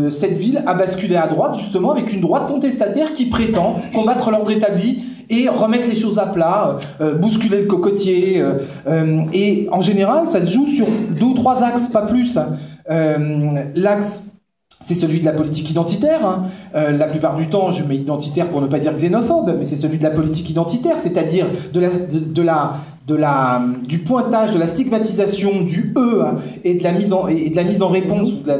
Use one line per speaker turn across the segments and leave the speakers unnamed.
cette ville a basculé à droite, justement, avec une droite contestataire qui prétend combattre l'ordre établi et remettre les choses à plat, bousculer le cocotier. Et en général, ça se joue sur 2 ou 3 axes, pas plus. L'axe, c'est celui de la politique identitaire. La plupart du temps, je mets identitaire pour ne pas dire xénophobe, mais c'est celui de la politique identitaire, c'est-à-dire du pointage, de la stigmatisation du E et de la mise en réponse, de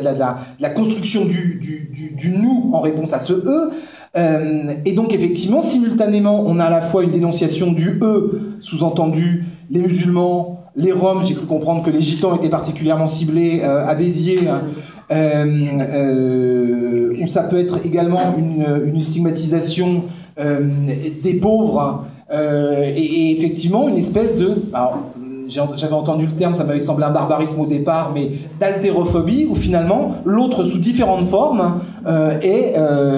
la construction du nous en réponse à ce E. Et donc effectivement, simultanément, on a à la fois une dénonciation du E, sous-entendu les musulmans, les Roms. J'ai cru comprendre que les Gitans étaient particulièrement ciblés à Béziers, où ça peut être également une stigmatisation des pauvres, et effectivement une espèce de... Alors, j'avais entendu le terme, ça m'avait semblé un barbarisme au départ, mais d'haltérophobie, où finalement l'autre sous différentes formes est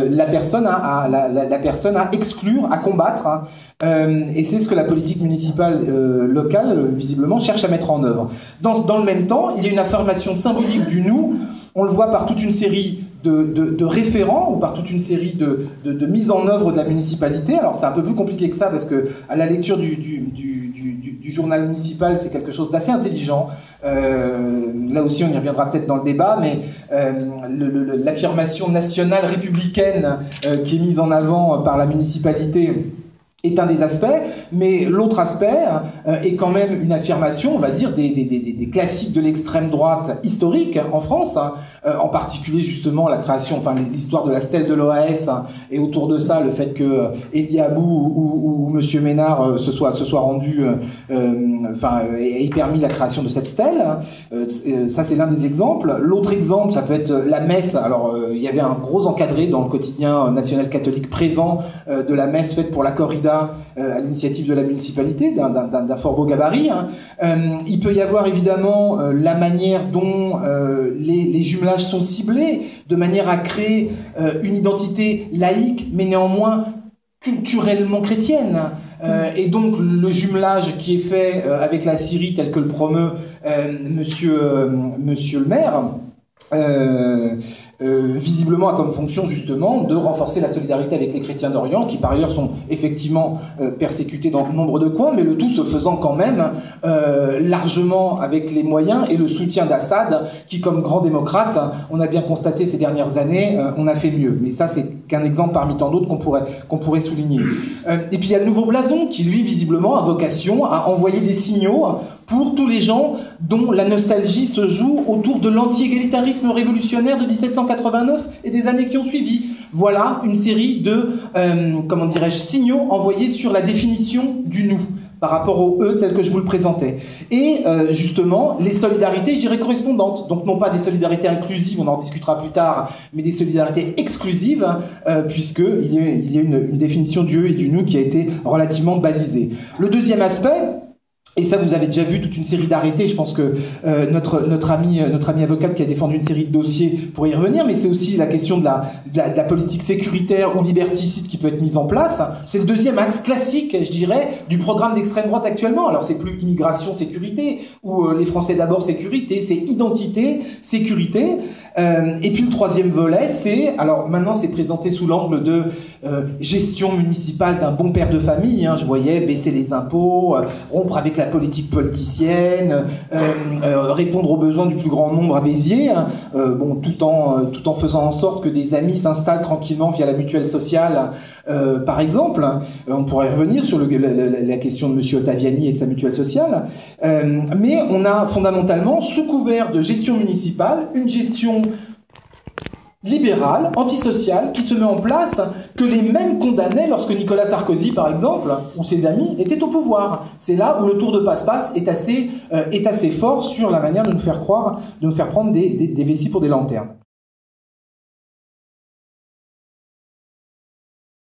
la personne à exclure, à combattre. Et c'est ce que la politique municipale locale, visiblement, cherche à mettre en œuvre. Dans le même temps, il y a une affirmation symbolique du nous. On le voit par toute une série de référents ou par toute une série de mises en œuvre de la municipalité. Alors c'est un peu plus compliqué que ça parce que à la lecture du journal municipal, c'est quelque chose d'assez intelligent. Là aussi, on y reviendra peut-être dans le débat, mais l'affirmation nationale républicaine qui est mise en avant par la municipalité est un des aspects, mais l'autre aspect est quand même une affirmation, on va dire, des classiques de l'extrême droite historique en France, en particulier justement la création, enfin l'histoire de la stèle de l'OAS, et autour de ça le fait que Elie Abou ou Monsieur Ménard se soit rendu, ait permis la création de cette stèle. Ça c'est l'un des exemples. L'autre exemple, ça peut être la messe. Alors il y avait un gros encadré dans le quotidien national catholique présent de la messe faite pour la corrida à l'initiative de la municipalité, d'un fort beau gabarit. Il peut y avoir évidemment la manière dont les jumelages sont ciblés, de manière à créer une identité laïque, mais néanmoins culturellement chrétienne. Et donc le jumelage qui est fait avec la Syrie, tel que le promeut monsieur le maire, visiblement a comme fonction justement de renforcer la solidarité avec les chrétiens d'Orient, qui par ailleurs sont effectivement persécutés dans nombre de coins, mais le tout se faisant quand même largement avec les moyens et le soutien d'Assad, qui comme grand démocrate, on a bien constaté ces dernières années, on a fait mieux. Mais ça c'est qu'un exemple parmi tant d'autres qu'on pourrait souligner. Et puis il y a le nouveau blason qui lui visiblement a vocation à envoyer des signaux pour tous les gens dont la nostalgie se joue autour de l'anti-égalitarisme révolutionnaire de 1789 et des années qui ont suivi. Voilà une série de, signaux envoyés sur la définition du nous par rapport au E tel que je vous le présentais. Et justement, les solidarités, je dirais, correspondantes. Donc non pas des solidarités inclusives, on en discutera plus tard, mais des solidarités exclusives, puisqu'il y a une définition du E et du nous qui a été relativement balisée. Le deuxième aspect, et ça, vous avez déjà vu toute une série d'arrêtés. Je pense que notre ami avocate qui a défendu une série de dossiers pourrait y revenir, mais c'est aussi la question de la politique sécuritaire ou liberticide qui peut être mise en place. C'est le deuxième axe classique, je dirais, du programme d'extrême droite actuellement. Alors c'est plus immigration, sécurité, ou les Français d'abord, sécurité, c'est identité, sécurité. Et puis le troisième volet, alors maintenant c'est présenté sous l'angle de gestion municipale d'un bon père de famille. Je voyais baisser les impôts, rompre avec la politique politicienne, répondre aux besoins du plus grand nombre à Béziers, tout en faisant en sorte que des amis s'installent tranquillement via la mutuelle sociale, par exemple. On pourrait revenir sur la question de M. Ottaviani et de sa mutuelle sociale. Mais on a fondamentalement, sous couvert de gestion municipale, une gestion libérale, antisociale, qui se met en place, que les mêmes condamnaient lorsque Nicolas Sarkozy, par exemple, ou ses amis, étaient au pouvoir. C'est là où le tour de passe-passe est assez fort sur la manière de nous faire prendre des vessies pour des lanternes.